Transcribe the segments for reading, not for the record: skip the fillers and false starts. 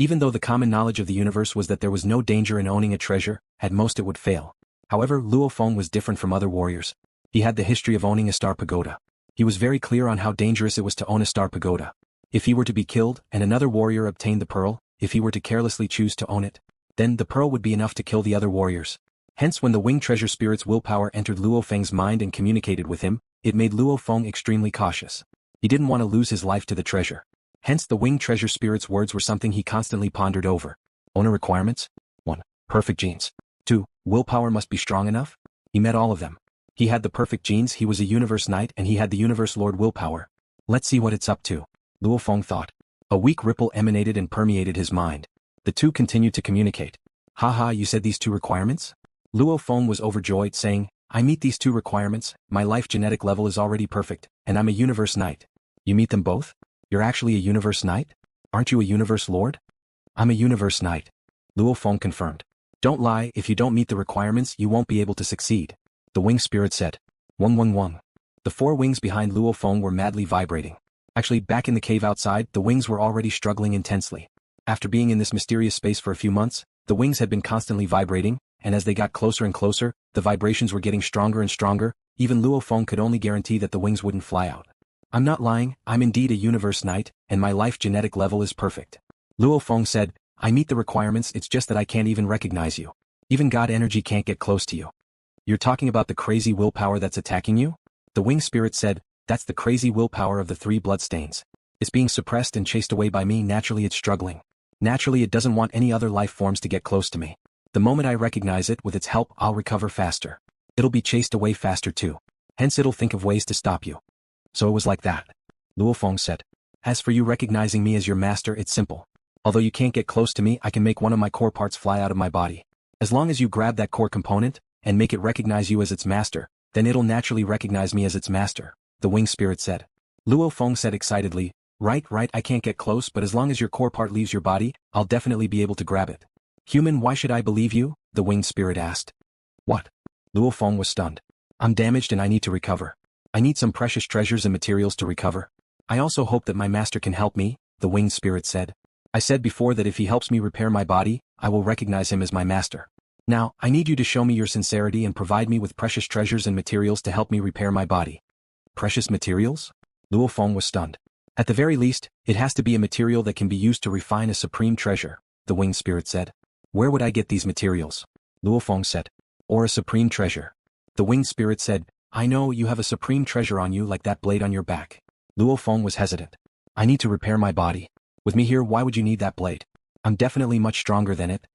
Even though the common knowledge of the universe was that there was no danger in owning a treasure, at most it would fail. However, Luo Feng was different from other warriors. He had the history of owning a star pagoda. He was very clear on how dangerous it was to own a star pagoda. If he were to be killed, and another warrior obtained the pearl, if he were to carelessly choose to own it, then the pearl would be enough to kill the other warriors. Hence when the winged treasure spirit's willpower entered Luo Feng's mind and communicated with him, it made Luo Feng extremely cautious. He didn't want to lose his life to the treasure. Hence the winged treasure spirit's words were something he constantly pondered over. Owner requirements? 1. Perfect genes. 2. Willpower must be strong enough? He met all of them. He had the perfect genes, he was a universe knight, and he had the universe lord willpower. Let's see what it's up to, Luo Feng thought. A weak ripple emanated and permeated his mind. The two continued to communicate. Haha, you said these 2 requirements? Luo Feng was overjoyed, saying, I meet these 2 requirements, my life genetic level is already perfect, and I'm a universe knight. You meet them both? You're actually a universe knight? Aren't you a universe lord? I'm a universe knight, Luo Feng confirmed. Don't lie, if you don't meet the requirements you won't be able to succeed, the winged spirit said. Wong. The 4 wings behind Luo Feng were madly vibrating. Actually, back in the cave outside, the wings were already struggling intensely. After being in this mysterious space for a few months, the wings had been constantly vibrating, and as they got closer and closer, the vibrations were getting stronger and stronger. Even Luo Feng could only guarantee that the wings wouldn't fly out. I'm not lying, I'm indeed a universe knight, and my life genetic level is perfect. Luo Feng said, I meet the requirements, it's just that I can't even recognize you. Even God energy can't get close to you. You're talking about the crazy willpower that's attacking you? The winged spirit said, that's the crazy willpower of the 3 bloodstains. It's being suppressed and chased away by me, naturally it's struggling. Naturally it doesn't want any other life forms to get close to me. The moment I recognize it, with its help I'll recover faster. It'll be chased away faster too. Hence it'll think of ways to stop you. So it was like that, Luo Feng said. As for you recognizing me as your master, it's simple. Although you can't get close to me, I can make one of my core parts fly out of my body. As long as you grab that core component, and make it recognize you as its master, then it'll naturally recognize me as its master, the winged spirit said. Luo Feng said excitedly, Right, I can't get close, but as long as your core part leaves your body, I'll definitely be able to grab it. Human, why should I believe you? The winged spirit asked. What? Luo Feng was stunned. I'm damaged and I need to recover. I need some precious treasures and materials to recover. I also hope that my master can help me, the winged spirit said. I said before that if he helps me repair my body, I will recognize him as my master. Now, I need you to show me your sincerity and provide me with precious treasures and materials to help me repair my body. Precious materials? Luo Feng was stunned. At the very least, it has to be a material that can be used to refine a supreme treasure, the winged spirit said. Where would I get these materials? Luo Feng said. Or a supreme treasure. The winged spirit said, I know you have a supreme treasure on you like that blade on your back. Luo Feng was hesitant. I need to repair my body. With me here, why would you need that blade? I'm definitely much stronger than it.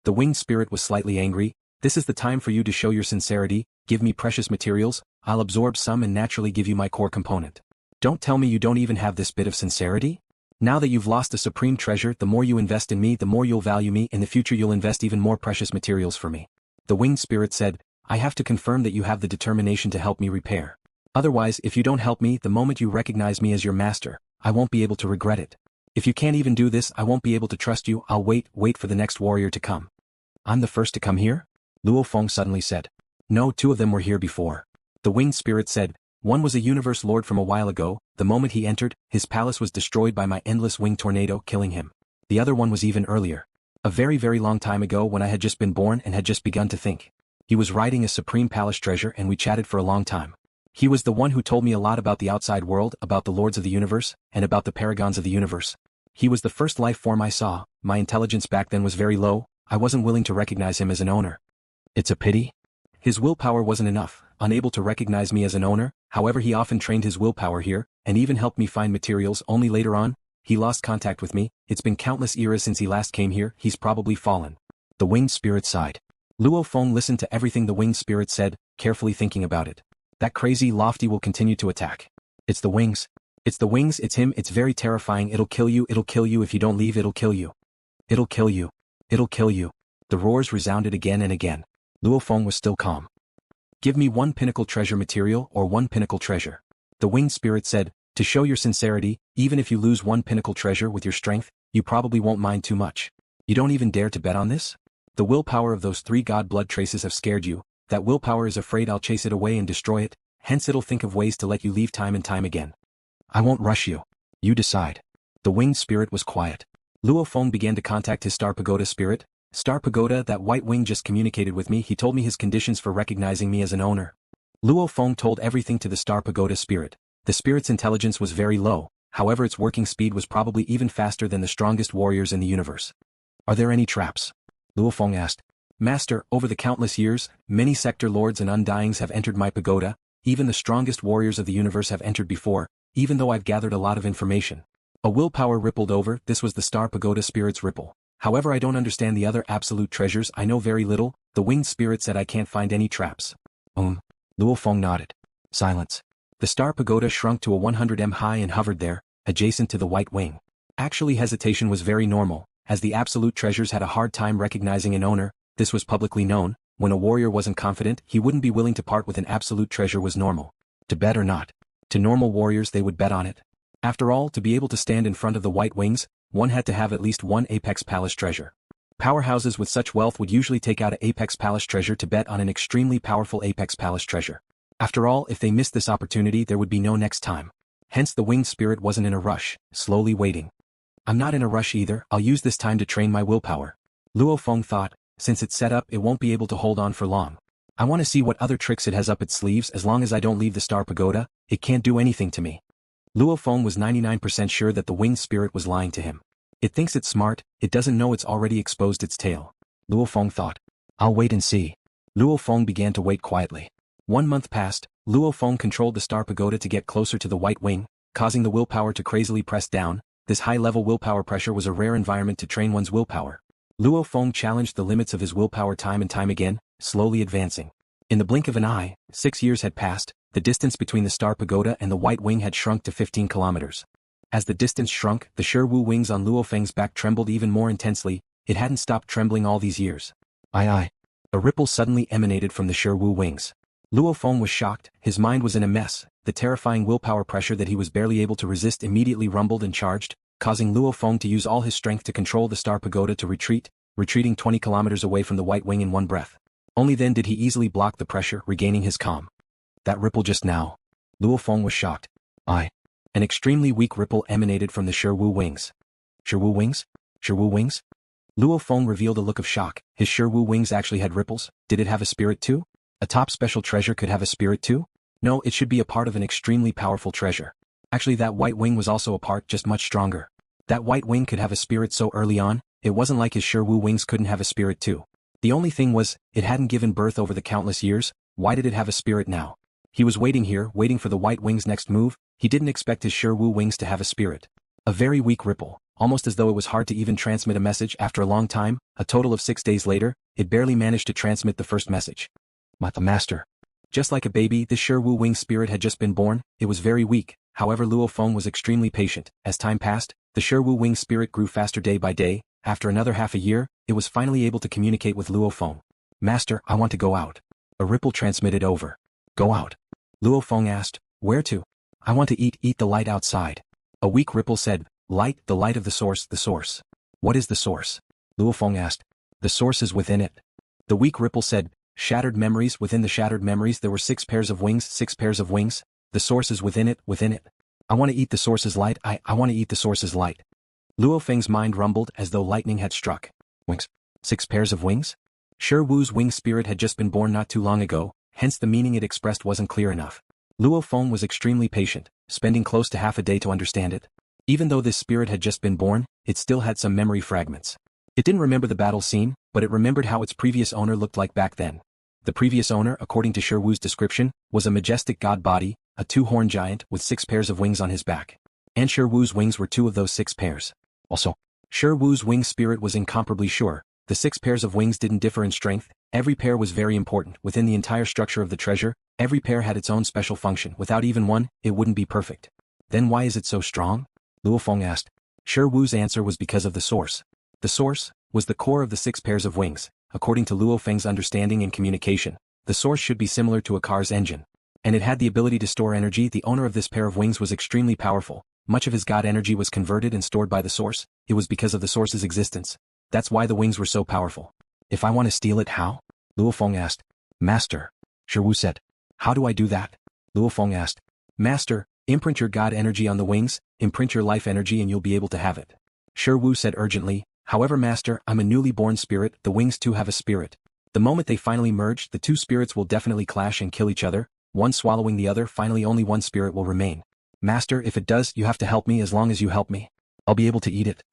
The winged spirit was slightly angry. This is the time for you to show your sincerity, give me precious materials, I'll absorb some and naturally give you my core component. Don't tell me you don't even have this bit of sincerity? Now that you've lost the supreme treasure, the more you invest in me, the more you'll value me, in the future you'll invest even more precious materials for me. The winged spirit said, I have to confirm that you have the determination to help me repair. Otherwise, if you don't help me, the moment you recognize me as your master, I won't be able to regret it. If you can't even do this, I won't be able to trust you, I'll wait for the next warrior to come. I'm the first to come here? Luo Feng suddenly said. No, 2 of them were here before. The winged spirit said, one was a universe lord from a while ago, the moment he entered, his palace was destroyed by my endless winged tornado, killing him. The other one was even earlier. A very long time ago when I had just been born and had just begun to think. He was riding a supreme palace treasure and we chatted for a long time. He was the one who told me a lot about the outside world, about the lords of the universe, and about the paragons of the universe. He was the first life form I saw. My intelligence back then was very low, I wasn't willing to recognize him as an owner. It's a pity. His willpower wasn't enough, unable to recognize me as an owner, however he often trained his willpower here, and even helped me find materials. Only later on, he lost contact with me. It's been countless eras since he last came here, he's probably fallen. The winged spirit sighed. Luo Feng listened to everything the winged spirit said, carefully thinking about it. That crazy lofty will continue to attack. It's the wings. It's the wings, it's him, it's very terrifying, it'll kill you if you don't leave, it'll kill you. It'll kill you. It'll kill you. The roars resounded again and again. Luo Feng was still calm. Give me 1 pinnacle treasure material or 1 pinnacle treasure. The winged spirit said, to show your sincerity, even if you lose 1 pinnacle treasure with your strength, you probably won't mind too much. You don't even dare to bet on this? The willpower of those 3 god blood traces have scared you. That willpower is afraid I'll chase it away and destroy it, hence it'll think of ways to let you leave time and time again. I won't rush you. You decide. The winged spirit was quiet. Luo Feng began to contact his Star Pagoda spirit. Star Pagoda, that white wing just communicated with me. He told me his conditions for recognizing me as an owner. Luo Feng told everything to the Star Pagoda spirit. The spirit's intelligence was very low, however its working speed was probably even faster than the strongest warriors in the universe. Are there any traps? Luo Feng asked. Master, over the countless years, many sector lords and undyings have entered my pagoda, even the strongest warriors of the universe have entered before, even though I've gathered a lot of information. A willpower rippled over. This was the Star Pagoda spirit's ripple. However, I don't understand the other absolute treasures. I know very little. The winged spirit said I can't find any traps. Luo Feng nodded. Silence. The Star Pagoda shrunk to a 100 m high and hovered there, adjacent to the white wing. Actually, hesitation was very normal, as the absolute treasures had a hard time recognizing an owner. This was publicly known. When a warrior wasn't confident, he wouldn't be willing to part with an absolute treasure was normal. To bet or not. To normal warriors, they would bet on it. After all, to be able to stand in front of the white wings, one had to have at least one Apex Palace treasure. Powerhouses with such wealth would usually take out an Apex Palace treasure to bet on an extremely powerful Apex Palace treasure. After all, if they missed this opportunity, there would be no next time. Hence the winged spirit wasn't in a rush, slowly waiting. I'm not in a rush either. I'll use this time to train my willpower. Luo Feng thought, since it's set up, it won't be able to hold on for long. I want to see what other tricks it has up its sleeves. As long as I don't leave the Star Pagoda, it can't do anything to me. Luo Feng was 99% sure that the winged spirit was lying to him. It thinks it's smart, it doesn't know it's already exposed its tail. Luo Feng thought. I'll wait and see. Luo Feng began to wait quietly. 1 month passed. Luo Feng controlled the Star Pagoda to get closer to the white wing, causing the willpower to crazily press down. This high-level willpower pressure was a rare environment to train one's willpower. Luo Feng challenged the limits of his willpower time and time again, slowly advancing. In the blink of an eye, 6 years had passed. The distance between the Star Pagoda and the white wing had shrunk to 15 kilometers. As the distance shrunk, the Shi Wu Wings on Luo Feng's back trembled even more intensely. It hadn't stopped trembling all these years. Aye. A ripple suddenly emanated from the Shi Wu Wings. Luo Feng was shocked. His mind was in a mess. The terrifying willpower pressure that he was barely able to resist immediately rumbled and charged, causing Luo Feng to use all his strength to control the Star Pagoda to retreating 20 kilometers away from the white wing in one breath. Only then did he easily block the pressure, regaining his calm. That ripple just now. Luo Feng was shocked. Aye. An extremely weak ripple emanated from the Shi Wu Wings. Shi Wu Wings? Shi Wu Wings? Luo Feng revealed a look of shock. His Shi Wu Wings actually had ripples. Did it have a spirit too? A top special treasure could have a spirit too? No, it should be a part of an extremely powerful treasure. Actually, that white wing was also a part, just much stronger. That white wing could have a spirit so early on. It wasn't like his Shi Wu Wings couldn't have a spirit too. The only thing was, it hadn't given birth over the countless years. Why did it have a spirit now? He was waiting here, waiting for the white wing's next move. He didn't expect his Shi Wu Wings to have a spirit. A very weak ripple, almost as though it was hard to even transmit a message after a long time. A total of 6 days later, it barely managed to transmit the first message. Master. Just like a baby, this Shi Wu Wing spirit had just been born. It was very weak. However, Luo Feng was extremely patient. As time passed, the Shi Wu Wing spirit grew faster day by day. After another half a year, it was finally able to communicate with Luo Feng. Master, I want to go out. A ripple transmitted over. Go out. Luo Feng asked, where to? I want to eat the light outside. A weak ripple said, light, the light of the source. What is the source? Luo Feng asked. The source is within it. The weak ripple said, shattered memories. Within the shattered memories there were 6 pairs of wings. 6 pairs of wings. The source is within it. I want to eat the source's light. I want to eat the source's light. Luo Feng's mind rumbled as though lightning had struck. Wings? 6 pairs of wings? Shi Wu's wing spirit had just been born not too long ago, hence the meaning it expressed wasn't clear enough. Luo Feng was extremely patient, spending close to half a day to understand it. Even though this spirit had just been born, it still had some memory fragments. It didn't remember the battle scene, but it remembered how its previous owner looked like back then. The previous owner, according to Shi Wu's description, was a majestic god body, a 2-horned giant with 6 pairs of wings on his back. And Shi Wu's wings were 2 of those 6 pairs. Also, Shi Wu's wing spirit was incomparably sure. The 6 pairs of wings didn't differ in strength. Every pair was very important. Within the entire structure of the treasure, every pair had its own special function. Without even one, it wouldn't be perfect. Then why is it so strong? Luo Feng asked. Shi Wu's answer was because of the source. The source was the core of the 6 pairs of wings. According to Luo Feng's understanding and communication, the source should be similar to a car's engine. And it had the ability to store energy. The owner of this pair of wings was extremely powerful. Much of his god energy was converted and stored by the source. It was because of the source's existence. That's why the wings were so powerful. If I want to steal it, how? Luo Feng asked. Master. Shi Wu said. How do I do that? Luo Feng asked. Master, imprint your god energy on the wings, imprint your life energy and you'll be able to have it. Shi Wu said urgently, however master, I'm a newly born spirit, the wings too have a spirit. The moment they finally merge, the two spirits will definitely clash and kill each other, one swallowing the other, finally only one spirit will remain. Master, if it does, you have to help me. As long as you help me, I'll be able to eat it.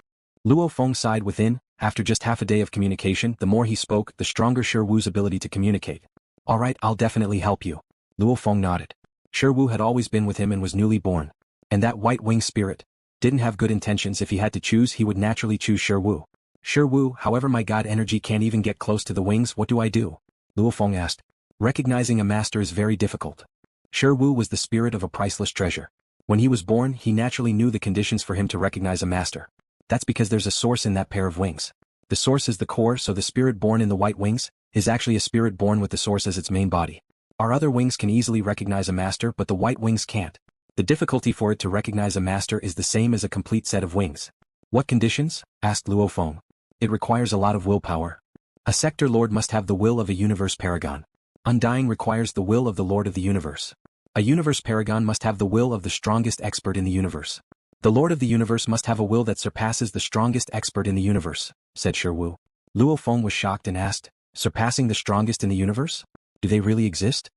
Luo Feng sighed within. After just half a day of communication, the more he spoke, the stronger Shi Wu's ability to communicate. Alright, I'll definitely help you. Luo Feng nodded. Shi Wu had always been with him and was newly born. And that white wing spirit didn't have good intentions. If he had to choose, he would naturally choose Shi Wu. Shi Wu, however my god energy can't even get close to the wings, what do I do? Luo Feng asked. Recognizing a master is very difficult. Shi Wu was the spirit of a priceless treasure. When he was born, he naturally knew the conditions for him to recognize a master. That's because there's a source in that pair of wings. The source is the core, so the spirit born in the white wings is actually a spirit born with the source as its main body. Our other wings can easily recognize a master, but the white wings can't. The difficulty for it to recognize a master is the same as a complete set of wings. What conditions? Asked Luo Feng. It requires a lot of willpower. A sector lord must have the will of a universe paragon. Undying requires the will of the lord of the universe. A universe paragon must have the will of the strongest expert in the universe. The lord of the universe must have a will that surpasses the strongest expert in the universe, said Shi Wu. Luo Feng was shocked and asked, surpassing the strongest in the universe? Do they really exist?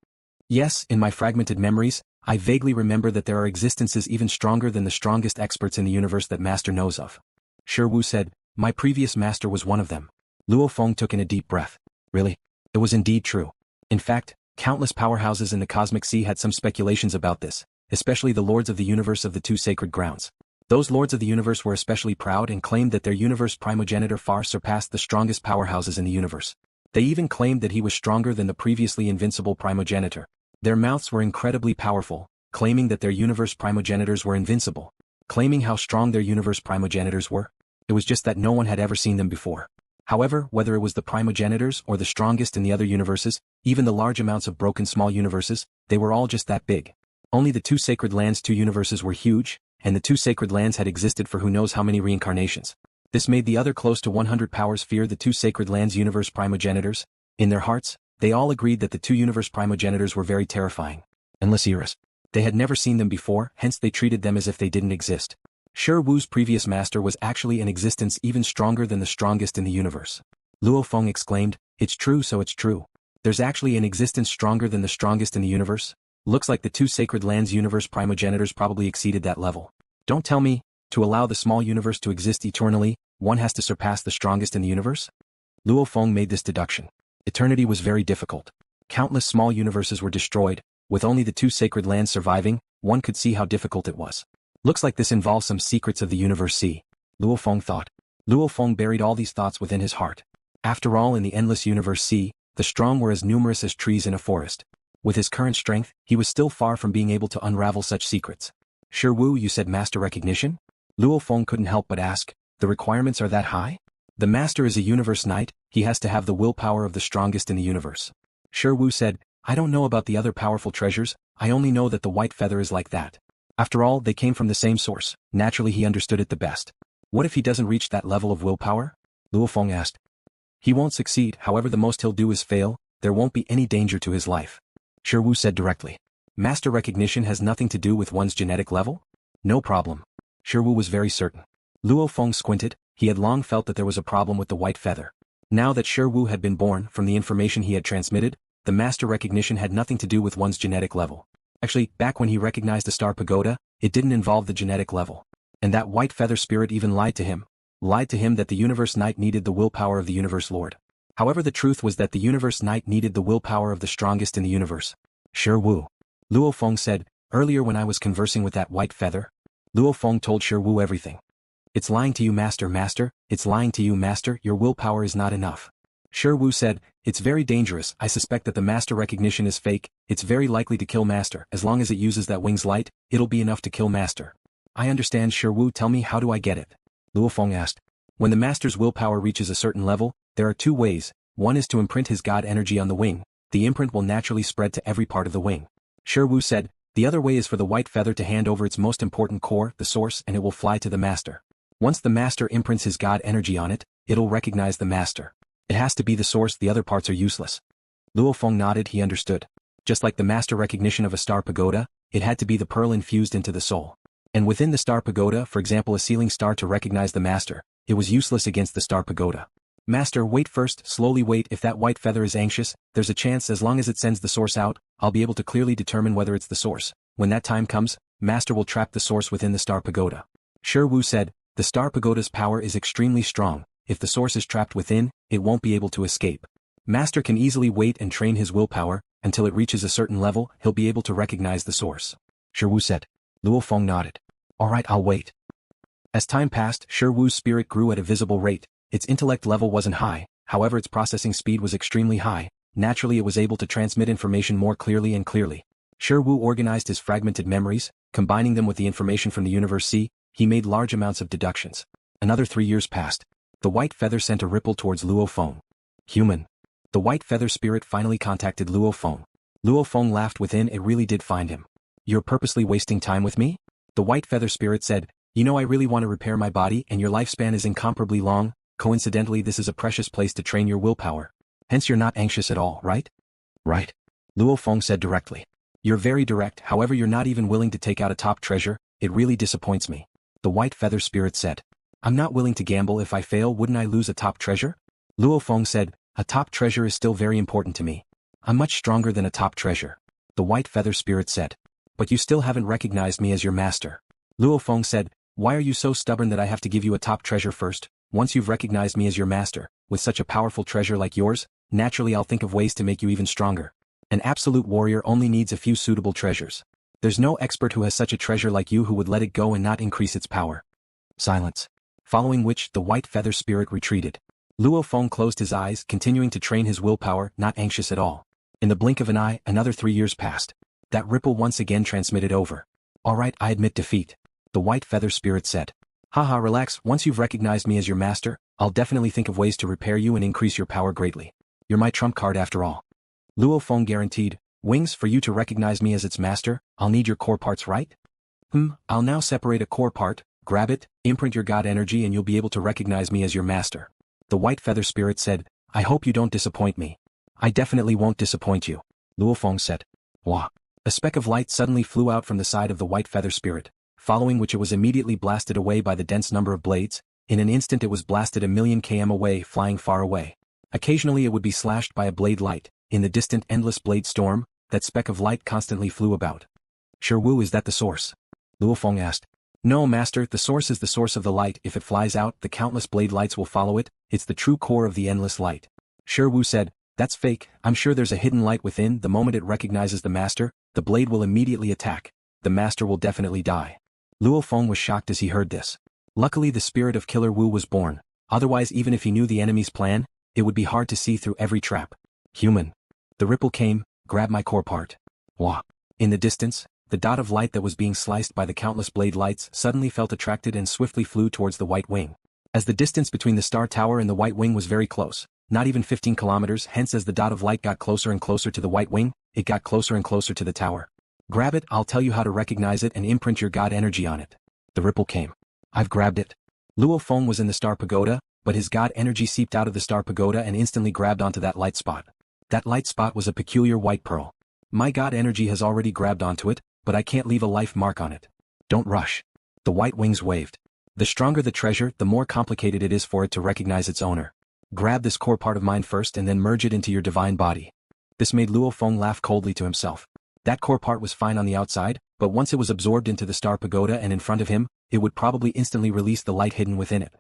Yes, in my fragmented memories, I vaguely remember that there are existences even stronger than the strongest experts in the universe that master knows of. Shi Wu said, my previous master was one of them. Luo Feng took in a deep breath. Really? It was indeed true. In fact, countless powerhouses in the cosmic sea had some speculations about this, especially the lords of the universe of the two sacred grounds. Those lords of the universe were especially proud and claimed that their universe primogenitor far surpassed the strongest powerhouses in the universe. They even claimed that he was stronger than the previously invincible primogenitor. Their mouths were incredibly powerful, claiming that their universe primogenitors were invincible. Claiming how strong their universe primogenitors were? It was just that no one had ever seen them before. However, whether it was the primogenitors or the strongest in the other universes, even the large amounts of broken small universes, they were all just that big. Only the two sacred lands' two universes were huge, and the two sacred lands had existed for who knows how many reincarnations. This made the other close to 100 powers fear the two sacred lands' universe primogenitors. In their hearts, they all agreed that the two universe primogenitors were very terrifying. Unless Iris. They had never seen them before, hence they treated them as if they didn't exist. Shi Wu's previous master was actually in existence even stronger than the strongest in the universe. Luo Feng exclaimed, it's true, so it's true. There's actually an existence stronger than the strongest in the universe? Looks like the two sacred lands universe primogenitors probably exceeded that level. Don't tell me, to allow the small universe to exist eternally, one has to surpass the strongest in the universe? Luo Feng made this deduction. Eternity was very difficult. Countless small universes were destroyed, with only the two sacred lands surviving, one could see how difficult it was. Looks like this involves some secrets of the universe sea, Luo Feng thought. Luo Feng buried all these thoughts within his heart. After all, in the endless universe sea, the strong were as numerous as trees in a forest. With his current strength, he was still far from being able to unravel such secrets. Shi Wu, you said master recognition? Luo Feng couldn't help but ask, the requirements are that high? The master is a universe knight, he has to have the willpower of the strongest in the universe. Shi Wu said, I don't know about the other powerful treasures, I only know that the white feather is like that. After all, they came from the same source, naturally he understood it the best. What if he doesn't reach that level of willpower? Luo Feng asked. He won't succeed, however the most he'll do is fail, there won't be any danger to his life. Shi Wu said directly. Master recognition has nothing to do with one's genetic level? No problem. Shi Wu was very certain. Luo Feng squinted, he had long felt that there was a problem with the white feather. Now that Shi Wu had been born, from the information he had transmitted, the master recognition had nothing to do with one's genetic level. Actually, back when he recognized the star pagoda, it didn't involve the genetic level. And that white feather spirit even lied to him that the universe knight needed the willpower of the universe lord. However, the truth was that the universe knight needed the willpower of the strongest in the universe. Shi Wu. Luo Feng said, earlier when I was conversing with that white feather, Luo Feng told Shi Wu everything. It's lying to you, master, it's lying to you, master, your willpower is not enough. Shi Wu said, it's very dangerous, I suspect that the master recognition is fake, it's very likely to kill master, as long as it uses that wing's light, it'll be enough to kill master. I understand, Shi Wu, tell me how do I get it? Luo Feng asked. When the master's willpower reaches a certain level, there are two ways, one is to imprint his god energy on the wing, the imprint will naturally spread to every part of the wing. Shi Wu said, the other way is for the white feather to hand over its most important core, the source, and it will fly to the master. Once the master imprints his god energy on it, it'll recognize the master. It has to be the source, the other parts are useless. Luo Feng nodded, he understood. Just like the master recognition of a star pagoda, it had to be the pearl infused into the soul. And within the star pagoda, for example a ceiling star to recognize the master, it was useless against the star pagoda. Master, wait first, slowly wait. If that white feather is anxious, there's a chance as long as it sends the source out, I'll be able to clearly determine whether it's the source. When that time comes, Master will trap the source within the star pagoda. Shi Wu said, the star pagoda's power is extremely strong. If the source is trapped within, it won't be able to escape. Master can easily wait and train his willpower, until it reaches a certain level, he'll be able to recognize the source. Shi Wu said. LuoFeng nodded. Alright, I'll wait. As time passed, Shi Wu's spirit grew at a visible rate. Its intellect level wasn't high, however its processing speed was extremely high. Naturally it was able to transmit information more clearly and clearly. Shi Wu organized his fragmented memories, combining them with the information from the universe C, he made large amounts of deductions. Another 3 years passed. The white feather sent a ripple towards LuoFeng. Human. The white feather spirit finally contacted LuoFeng. LuoFeng laughed within, it really did find him. You're purposely wasting time with me? The white feather spirit said, you know I really want to repair my body and your lifespan is incomparably long. Coincidentally this is a precious place to train your willpower. Hence you're not anxious at all, right? Right. LuoFeng said directly. You're very direct, however you're not even willing to take out a top treasure, it really disappoints me. The white feather spirit said. I'm not willing to gamble, if I fail wouldn't I lose a top treasure? LuoFeng said, a top treasure is still very important to me. I'm much stronger than a top treasure. The white feather spirit said. But you still haven't recognized me as your master. LuoFeng said, why are you so stubborn that I have to give you a top treasure first? Once you've recognized me as your master, with such a powerful treasure like yours, naturally I'll think of ways to make you even stronger. An absolute warrior only needs a few suitable treasures. There's no expert who has such a treasure like you who would let it go and not increase its power. Silence. Following which, the white feather spirit retreated. LuoFeng closed his eyes, continuing to train his willpower, not anxious at all. In the blink of an eye, another 3 years passed. That ripple once again transmitted over. Alright, I admit defeat. The white feather spirit said. Haha, relax, once you've recognized me as your master, I'll definitely think of ways to repair you and increase your power greatly. You're my trump card after all. LuoFeng guaranteed, Wings, for you to recognize me as its master, I'll need your core parts, right? I'll now separate a core part, grab it, imprint your god energy and you'll be able to recognize me as your master. The white feather spirit said, I hope you don't disappoint me. I definitely won't disappoint you. LuoFeng said. Wah. A speck of light suddenly flew out from the side of the white feather spirit, following which it was immediately blasted away by the dense number of blades. In an instant it was blasted 1,000,000 km away, flying far away. Occasionally it would be slashed by a blade light. In the distant endless blade storm, that speck of light constantly flew about. Shi Wu, is that the source? LuoFeng asked. No, master, the source is the source of the light. If it flies out, the countless blade lights will follow it. It's the true core of the endless light. Shi Wu said, that's fake, I'm sure there's a hidden light within. The moment it recognizes the master, the blade will immediately attack. The master will definitely die. LuoFeng was shocked as he heard this. Luckily the spirit of Killer Wu was born, otherwise even if he knew the enemy's plan, it would be hard to see through every trap. Human. The ripple came, grab my core part. Wah. In the distance, the dot of light that was being sliced by the countless blade lights suddenly felt attracted and swiftly flew towards the white wing. As the distance between the star tower and the white wing was very close, not even 15 kilometers, hence as the dot of light got closer and closer to the white wing, it got closer and closer to the tower. Grab it, I'll tell you how to recognize it and imprint your god energy on it. The ripple came. I've grabbed it. LuoFeng was in the star pagoda, but his god energy seeped out of the star pagoda and instantly grabbed onto that light spot. That light spot was a peculiar white pearl. My god energy has already grabbed onto it, but I can't leave a life mark on it. Don't rush. The white wings waved. The stronger the treasure, the more complicated it is for it to recognize its owner. Grab this core part of mine first and then merge it into your divine body. This made LuoFeng laugh coldly to himself. That core part was fine on the outside, but once it was absorbed into the star pagoda and in front of him, it would probably instantly release the light hidden within it.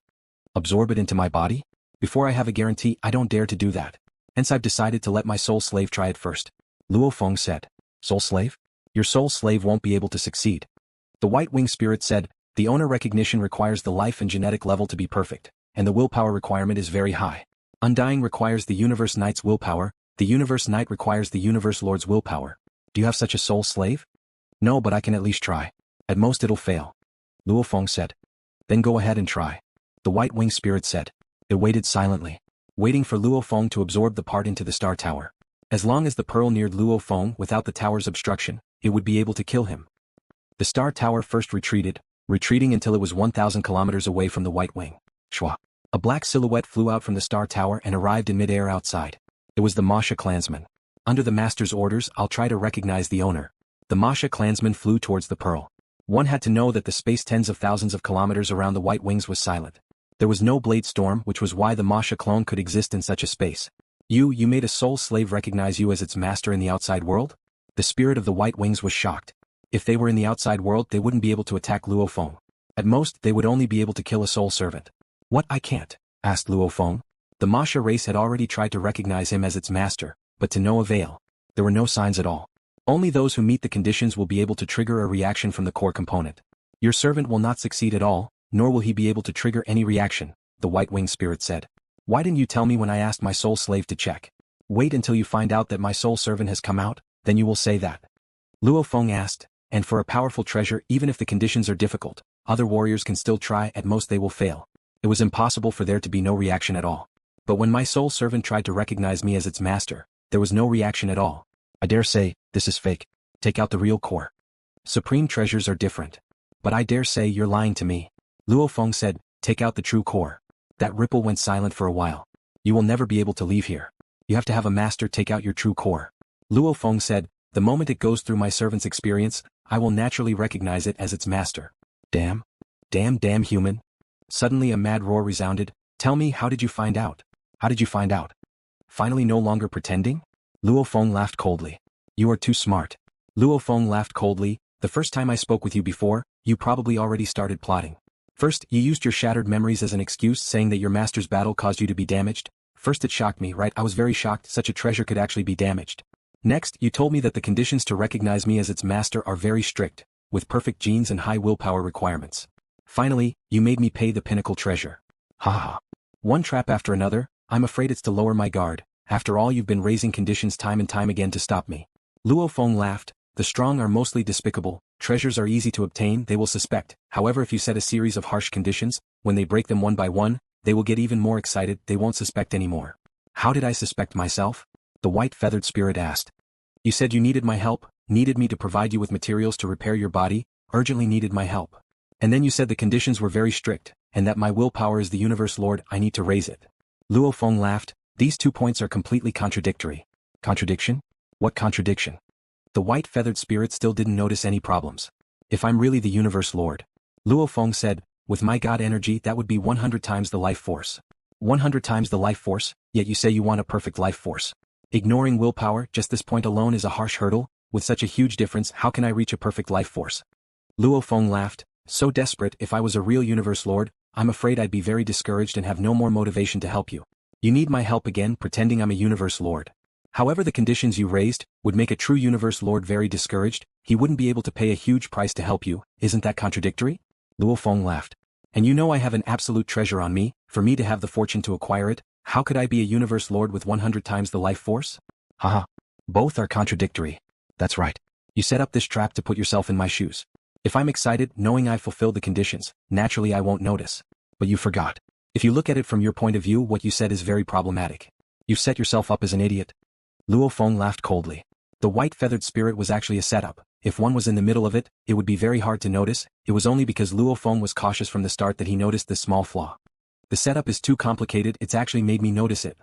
Absorb it into my body? Before I have a guarantee, I don't dare to do that. Hence I've decided to let my soul slave try it first. LuoFeng said. Soul slave? Your soul slave won't be able to succeed. The white wing spirit said, the owner recognition requires the life and genetic level to be perfect, and the willpower requirement is very high. Undying requires the universe knight's willpower, the universe knight requires the universe lord's willpower. Do you have such a soul slave? No, but I can at least try. At most it'll fail. LuoFeng said. Then go ahead and try. The white wing spirit said. It waited silently, waiting for LuoFeng to absorb the part into the star tower. As long as the pearl neared LuoFeng without the tower's obstruction, it would be able to kill him. The star tower first retreating until it was 1,000 kilometers away from the white wing. Shwa. A black silhouette flew out from the star tower and arrived in midair outside. It was the Masha clansman. Under the master's orders, I'll try to recognize the owner. The Masha clansman flew towards the pearl. One had to know that the space tens of thousands of kilometers around the White Wings was silent. There was no blade storm, which was why the Masha clone could exist in such a space. You made a soul slave recognize you as its master in the outside world? The spirit of the White Wings was shocked. If they were in the outside world, they wouldn't be able to attack Luo Feng. At most, they would only be able to kill a soul servant. What, I can't? Asked Luo Feng. The Masha race had already tried to recognize him as its master, but to no avail. There were no signs at all. Only those who meet the conditions will be able to trigger a reaction from the core component. Your servant will not succeed at all, nor will he be able to trigger any reaction, the White Wing spirit said. Why didn't you tell me when I asked my soul slave to check? Wait until you find out that my soul servant has come out, then you will say that. Luo Feng asked, and for a powerful treasure, even if the conditions are difficult, other warriors can still try, at most they will fail. It was impossible for there to be no reaction at all. But when my soul servant tried to recognize me as its master, there was no reaction at all. I dare say, this is fake. Take out the real core. Supreme treasures are different. But I dare say you're lying to me. Luo Feng said, take out the true core. That ripple went silent for a while. You will never be able to leave here. You have to have a master take out your true core. Luo Feng said, the moment it goes through my servant's experience, I will naturally recognize it as its master. Damn. Damn human. Suddenly a mad roar resounded. Tell me, how did you find out? How did you find out? Finally no longer pretending? Luo Feng laughed coldly. You are too smart. Luo Feng laughed coldly. The first time I spoke with you before, you probably already started plotting. First, you used your shattered memories as an excuse, saying that your master's battle caused you to be damaged. First it shocked me, right? I was very shocked such a treasure could actually be damaged. Next, you told me that the conditions to recognize me as its master are very strict, with perfect genes and high willpower requirements. Finally, you made me pay the pinnacle treasure. Ha. One trap after another, I'm afraid it's to lower my guard. After all, you've been raising conditions time and time again to stop me. Luo Feng laughed. The strong are mostly despicable, treasures are easy to obtain, they will suspect. However, if you set a series of harsh conditions, when they break them one by one, they will get even more excited, they won't suspect anymore. How did I suspect myself? The white feathered spirit asked. You said you needed my help, needed me to provide you with materials to repair your body, urgently needed my help. And then you said the conditions were very strict, and that my willpower is the universe lord, I need to raise it. Luo Feng laughed. These 2 points are completely contradictory. Contradiction? What contradiction? The white feathered spirit still didn't notice any problems. If I'm really the universe lord, Luo Feng said, with my god energy that would be 100 times the life force. 100 times the life force, yet you say you want a perfect life force. Ignoring willpower, just this point alone is a harsh hurdle, with such a huge difference how can I reach a perfect life force? Luo Feng laughed, so desperate if I was a real universe lord, I'm afraid I'd be very discouraged and have no more motivation to help you. You need my help again pretending I'm a universe lord. However, the conditions you raised would make a true universe lord very discouraged, he wouldn't be able to pay a huge price to help you, isn't that contradictory? Luo Feng laughed. And you know I have an absolute treasure on me, for me to have the fortune to acquire it, how could I be a universe lord with 100 times the life force? Haha. Both are contradictory. That's right. You set up this trap to put yourself in my shoes. If I'm excited, knowing I've fulfilled the conditions, naturally I won't notice. But you forgot. If you look at it from your point of view, what you said is very problematic. You've set yourself up as an idiot. Luo Feng laughed coldly. The white feathered spirit was actually a setup. If one was in the middle of it, it would be very hard to notice. It was only because Luo Feng was cautious from the start that he noticed this small flaw. The setup is too complicated, it's actually made me notice it.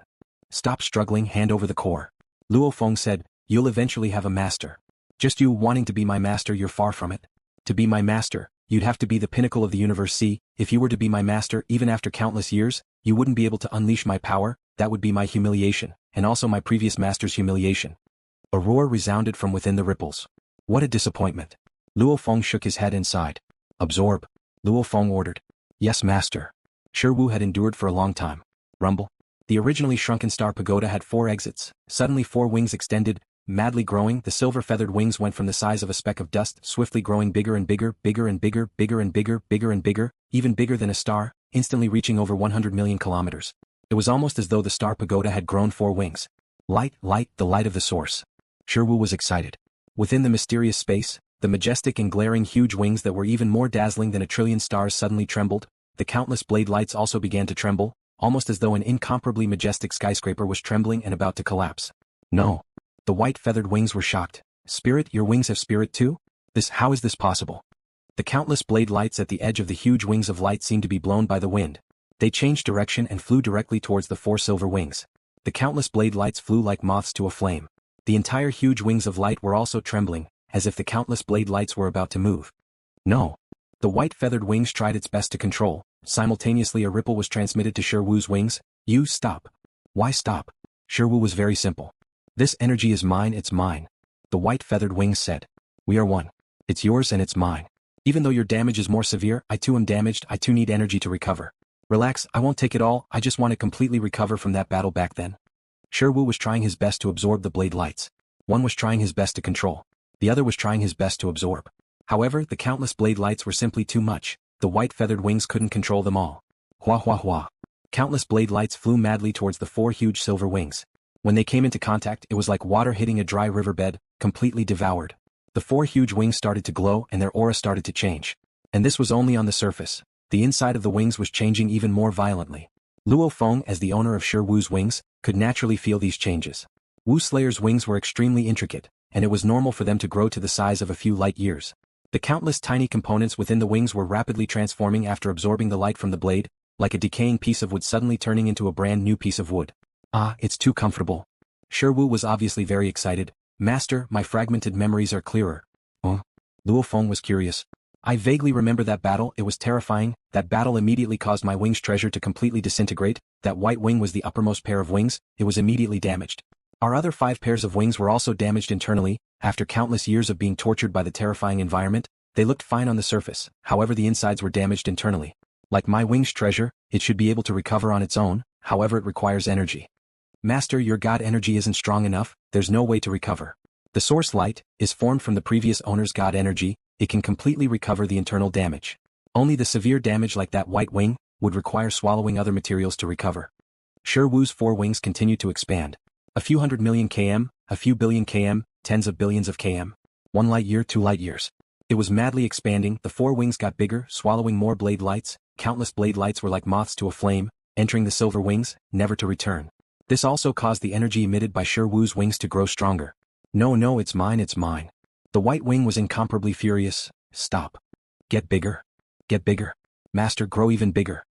Stop struggling, hand over the core. Luo Feng said, you'll eventually have a master. Just you wanting to be my master, you're far from it. To be my master, you'd have to be the pinnacle of the universe. See, if you were to be my master even after countless years, you wouldn't be able to unleash my power, that would be my humiliation, and also my previous master's humiliation. A roar resounded from within the ripples. What a disappointment. Luo Feng shook his head inside. Absorb. Luo Feng ordered. Yes, master. Shi Wu had endured for a long time. Rumble. The originally shrunken star pagoda had 4 exits. Suddenly 4 wings extended, madly growing. The silver-feathered wings went from the size of a speck of dust, swiftly growing bigger and bigger, bigger and bigger, bigger and bigger, bigger and bigger, even bigger than a star, instantly reaching over 100 million kilometers. It was almost as though the star pagoda had grown 4 wings. Light, the light of the source. Shi Wu was excited. Within the mysterious space, the majestic and glaring huge wings that were even more dazzling than a trillion stars suddenly trembled. The countless blade lights also began to tremble, almost as though an incomparably majestic skyscraper was trembling and about to collapse. No. The white feathered wings were shocked. Spirit, your wings have spirit too? How is this possible? The countless blade lights at the edge of the huge wings of light seemed to be blown by the wind. They changed direction and flew directly towards the 4 silver wings. The countless blade lights flew like moths to a flame. The entire huge wings of light were also trembling, as if the countless blade lights were about to move. No. The white feathered wings tried its best to control. Simultaneously a ripple was transmitted to Shi Wu's wings. You stop. Why stop? Shi Wu was very simple. This energy is mine, it's mine. The white feathered wings said. We are one. It's yours and it's mine. Even though your damage is more severe, I too am damaged, I too need energy to recover. Relax, I won't take it all, I just want to completely recover from that battle back then. Shi Wu was trying his best to absorb the blade lights. One was trying his best to control. The other was trying his best to absorb. However, the countless blade lights were simply too much. The white feathered wings couldn't control them all. Hua hua hua. Countless blade lights flew madly towards the 4 huge silver wings. When they came into contact, it was like water hitting a dry riverbed, completely devoured. The 4 huge wings started to glow and their aura started to change. And this was only on the surface. The inside of the wings was changing even more violently. Luo Feng, as the owner of Shi Wu's wings, could naturally feel these changes. Wu Slayer's wings were extremely intricate, and it was normal for them to grow to the size of a few light years. The countless tiny components within the wings were rapidly transforming after absorbing the light from the blade, like a decaying piece of wood suddenly turning into a brand new piece of wood. Ah, it's too comfortable. Shi Wu was obviously very excited. Master, my fragmented memories are clearer. Luo Feng was curious. I vaguely remember that battle, it was terrifying. That battle immediately caused my wing's treasure to completely disintegrate. That white wing was the uppermost pair of wings, it was immediately damaged. Our other 5 pairs of wings were also damaged internally. After countless years of being tortured by the terrifying environment, they looked fine on the surface, however the insides were damaged internally. Like my wing's treasure, it should be able to recover on its own, however it requires energy. Master, your god energy isn't strong enough, there's no way to recover. The source light is formed from the previous owner's god energy, it can completely recover the internal damage. Only the severe damage like that white wing would require swallowing other materials to recover. Shi Wu's 4 wings continued to expand. A few 100 million km, a few billion km, tens of billions of km. 1 light year, 2 light years. It was madly expanding, the 4 wings got bigger, swallowing more blade lights. Countless blade lights were like moths to a flame, entering the silver wings, never to return. This also caused the energy emitted by Shi Wu's wings to grow stronger. No, it's mine, it's mine. The white wing was incomparably furious. Stop. Get bigger. Get bigger. Master, grow even bigger.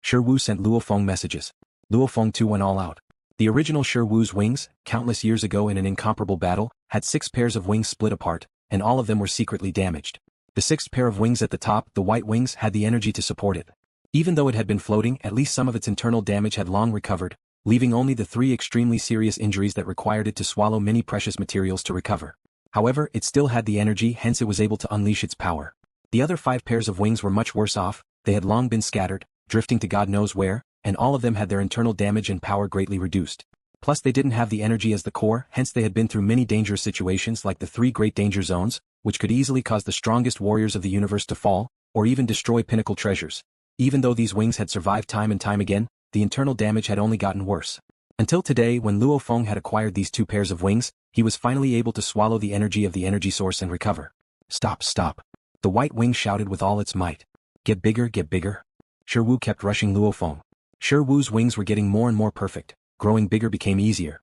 Shi Wu sent Luo Feng messages. Luo Feng too went all out. The original Shi Wu's wings, countless years ago in an incomparable battle, had 6 pairs of wings split apart, and all of them were secretly damaged. The 6th pair of wings at the top, the white wings, had the energy to support it. Even though it had been floating, at least some of its internal damage had long recovered, leaving only the 3 extremely serious injuries that required it to swallow many precious materials to recover. However, it still had the energy, hence it was able to unleash its power. The other 5 pairs of wings were much worse off, they had long been scattered, drifting to God knows where, and all of them had their internal damage and power greatly reduced. Plus they didn't have the energy as the core, hence they had been through many dangerous situations like the 3 great danger zones, which could easily cause the strongest warriors of the universe to fall, or even destroy pinnacle treasures. Even though these wings had survived time and time again, the internal damage had only gotten worse. Until today, when Luo Feng had acquired these 2 pairs of wings, he was finally able to swallow the energy of the energy source and recover. Stop. The white wing shouted with all its might. Get bigger, get bigger. Shi Wu kept rushing Luo Feng. Shi Wu's wings were getting more and more perfect, growing bigger became easier.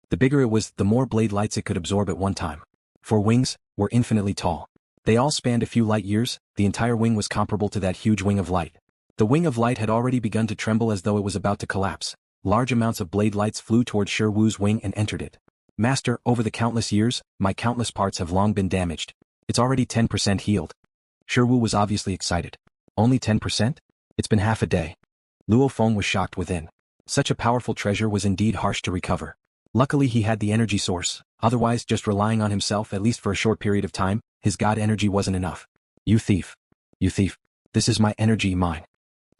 The bigger it was, the more blade lights it could absorb at one time. 4 wings were infinitely tall. They all spanned a few light years, the entire wing was comparable to that huge wing of light. The wing of light had already begun to tremble as though it was about to collapse. Large amounts of blade lights flew toward Shi Wu's wing and entered it. Master, over the countless years, my countless parts have long been damaged. It's already 10% healed. Shi Wu was obviously excited. Only 10%? It's been half a day. Luo Feng was shocked within. Such a powerful treasure was indeed harsh to recover. Luckily he had the energy source, otherwise just relying on himself at least for a short period of time, his god energy wasn't enough. You thief. You thief. This is my energy, mine.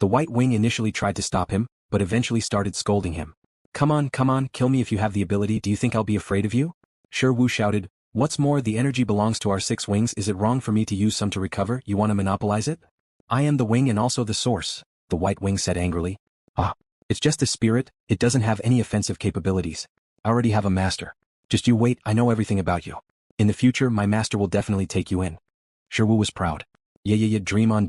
The white wing initially tried to stop him, but eventually started scolding him. Come on, kill me if you have the ability, do you think I'll be afraid of you? Shi Wu shouted, what's more, the energy belongs to our 6 wings, is it wrong for me to use some to recover, you want to monopolize it? I am the wing and also the source, the white wing said angrily. It's just a spirit, it doesn't have any offensive capabilities. I already have a master. Just you wait, I know everything about you. In the future my master will definitely take you in. Shi Wu was proud. Yeah, dream on.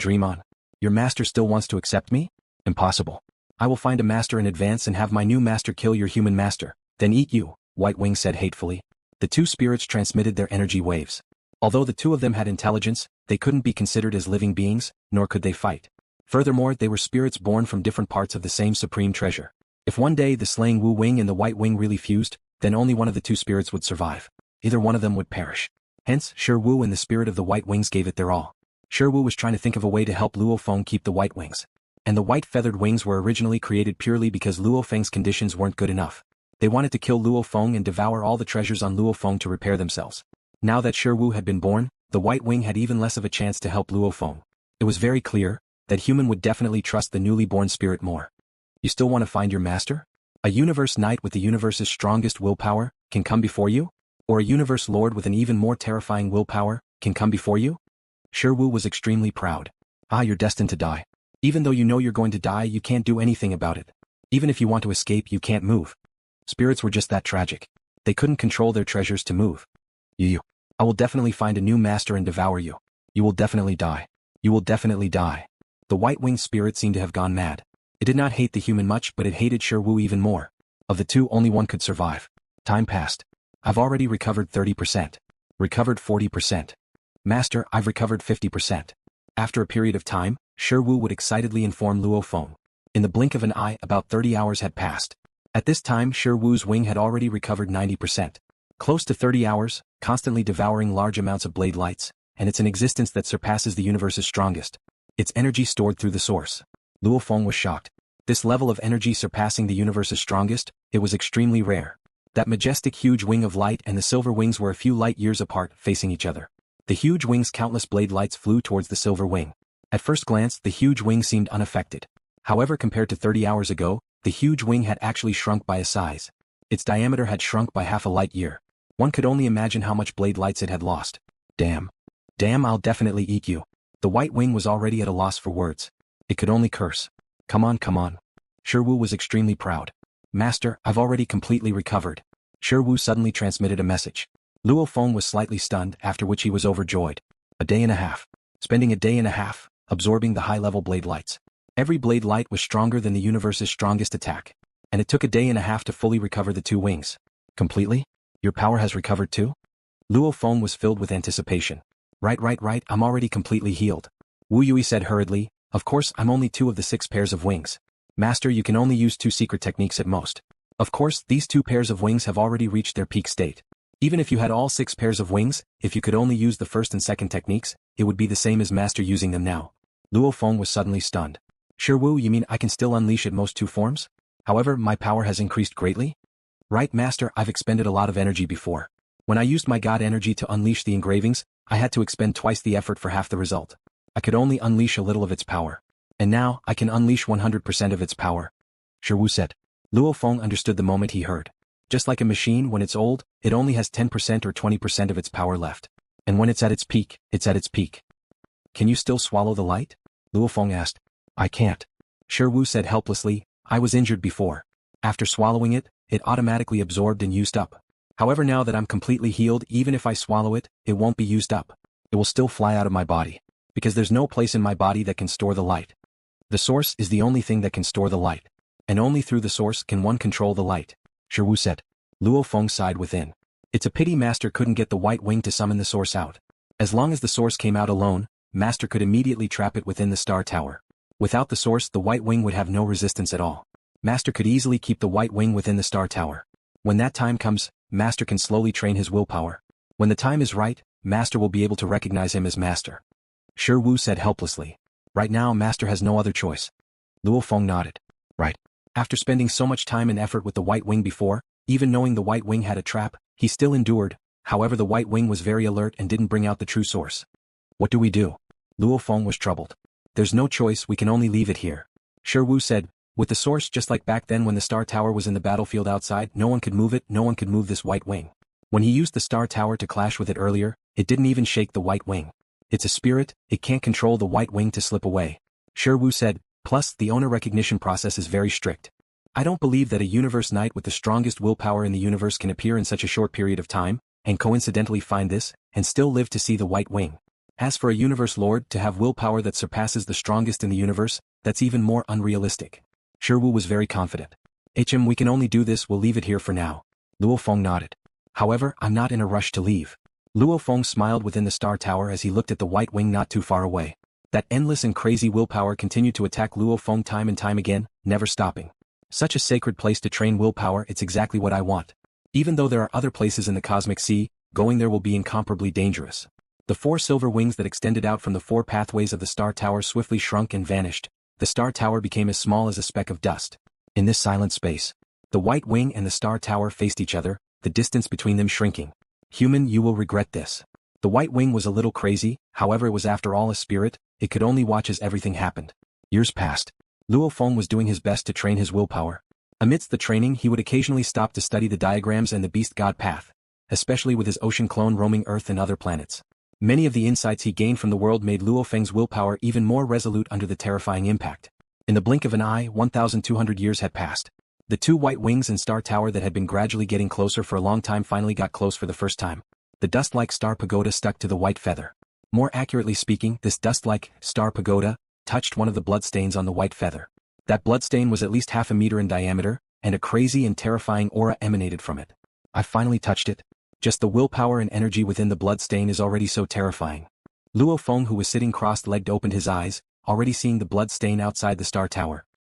Your master still wants to accept me? Impossible. I will find a master in advance and have my new master kill your human master, then eat you, White Wing said hatefully. The 2 spirits transmitted their energy waves. Although the 2 of them had intelligence, they couldn't be considered as living beings, nor could they fight. Furthermore, they were spirits born from different parts of the same supreme treasure. If one day the slaying Wu Wing and the White Wing really fused, then only one of the 2 spirits would survive. Either one of them would perish. Hence, Shi Wu and the spirit of the White Wings gave it their all. Shi Wu was trying to think of a way to help Luo Feng keep the white wings. And the white feathered wings were originally created purely because Luo Feng's conditions weren't good enough. They wanted to kill Luo Feng and devour all the treasures on Luo Feng to repair themselves. Now that Shi Wu had been born, the white wing had even less of a chance to help Luo Feng. It was very clear that human would definitely trust the newly born spirit more. You still want to find your master? A universe knight with the universe's strongest willpower can come before you? Or a universe lord with an even more terrifying willpower can come before you? Shi Wu was extremely proud. Ah, you're destined to die. Even though you know you're going to die, you can't do anything about it. Even if you want to escape, you can't move. Spirits were just that tragic. They couldn't control their treasures to move. I will definitely find a new master and devour you. You will definitely die. You will definitely die. The white-winged spirit seemed to have gone mad. It did not hate the human much, but it hated Shi Wu even more. Of the two, only one could survive. Time passed. I've already recovered 30%. Recovered 40%. Master, I've recovered 50%. After a period of time, Shi Wu would excitedly inform Luo Feng. In the blink of an eye, about 30 hours had passed. At this time, Shi Wu's wing had already recovered 90%. Close to 30 hours, constantly devouring large amounts of blade lights, and it's an existence that surpasses the universe's strongest. Its energy stored through the source. Luo Feng was shocked. This level of energy surpassing the universe's strongest, it was extremely rare. That majestic huge wing of light and the silver wings were a few light years apart, facing each other. The huge wing's countless blade lights flew towards the silver wing. At first glance, the huge wing seemed unaffected. However, compared to 30 hours ago, the huge wing had actually shrunk by a size. Its diameter had shrunk by half a light year. One could only imagine how much blade lights it had lost. Damn. Damn, I'll definitely eat you. The white wing was already at a loss for words. It could only curse. Come on, come on. Shi Wu was extremely proud. Master, I've already completely recovered. Shi Wu suddenly transmitted a message. Luo Feng was slightly stunned, after which he was overjoyed. A day and a half. Spending a day and a half, absorbing the high-level blade lights. Every blade light was stronger than the universe's strongest attack. And it took a day and a half to fully recover the two wings. Completely? Your power has recovered too? Luo Feng was filled with anticipation. Right, I'm already completely healed. Wu Yui said hurriedly, of course I'm only 2 of the 6 pairs of wings. Master, you can only use 2 secret techniques at most. Of course, these 2 pairs of wings have already reached their peak state. Even if you had all 6 pairs of wings, if you could only use the first and second techniques, it would be the same as Master using them now. Luo Feng was suddenly stunned. Shi Wu, you mean I can still unleash at most 2 forms? However, my power has increased greatly? Right, Master, I've expended a lot of energy before. When I used my god energy to unleash the engravings, I had to expend twice the effort for half the result. I could only unleash a little of its power. And now, I can unleash 100% of its power. Shi Wu said. Luo Feng understood the moment he heard. Just like a machine, when it's old, it only has 10% or 20% of its power left. And when it's at its peak, it's at its peak. Can you still swallow the light? Luo Feng asked. I can't. Shi Wu said helplessly, I was injured before. After swallowing it, it automatically absorbed and used up. However, now that I'm completely healed, even if I swallow it, it won't be used up. It will still fly out of my body. Because there's no place in my body that can store the light. The source is the only thing that can store the light. And only through the source can one control the light. Shi Wu said. Luo Feng sighed within. It's a pity Master couldn't get the white wing to summon the source out. As long as the source came out alone, Master could immediately trap it within the star tower. Without the source, the white wing would have no resistance at all. Master could easily keep the white wing within the star tower. When that time comes, Master can slowly train his willpower. When the time is right, Master will be able to recognize him as Master. Shi Wu said helplessly. Right now, Master has no other choice. Luo Feng nodded. Right. After spending so much time and effort with the white wing before, even knowing the white wing had a trap, he still endured. However, the white wing was very alert and didn't bring out the true source. What do we do? Luo Feng was troubled. There's no choice, we can only leave it here. Shi Wu said, with the source just like back then when the star tower was in the battlefield outside, no one could move it, no one could move this white wing. When he used the star tower to clash with it earlier, it didn't even shake the white wing. It's a spirit, it can't control the white wing to slip away. Shi Wu said, plus the owner recognition process is very strict. I don't believe that a universe knight with the strongest willpower in the universe can appear in such a short period of time, and coincidentally find this, and still live to see the white wing. As for a universe lord to have willpower that surpasses the strongest in the universe, that's even more unrealistic. Shi Wu was very confident. We can only do this, we'll leave it here for now. Luo Feng nodded. However, I'm not in a rush to leave. Luo Feng smiled within the star tower as he looked at the white wing not too far away. That endless and crazy willpower continued to attack Luo Feng time and time again, never stopping. Such a sacred place to train willpower, it's exactly what I want. Even though there are other places in the cosmic sea, going there will be incomparably dangerous. The 4 silver wings that extended out from the 4 pathways of the star tower swiftly shrunk and vanished. The star tower became as small as a speck of dust. In this silent space, the white wing and the star tower faced each other, the distance between them shrinking. Human, you will regret this. The white wing was a little crazy, however it was after all a spirit, it could only watch as everything happened. Years passed. Luo Feng was doing his best to train his willpower. Amidst the training he would occasionally stop to study the diagrams and the beast god path, especially with his ocean clone roaming Earth and other planets. Many of the insights he gained from the world made Luo Feng's willpower even more resolute under the terrifying impact. In the blink of an eye, 1,200 years had passed. The 2 white wings and star tower that had been gradually getting closer for a long time finally got close for the first time. The dust-like star pagoda stuck to the white feather. More accurately speaking, this dust-like star pagoda touched one of the bloodstains on the white feather. That bloodstain was at least half a meter in diameter, and a crazy and terrifying aura emanated from it. I finally touched it. Just the willpower and energy within the bloodstain is already so terrifying. Luo Feng, who was sitting cross-legged, opened his eyes, already seeing the bloodstain outside the star tower.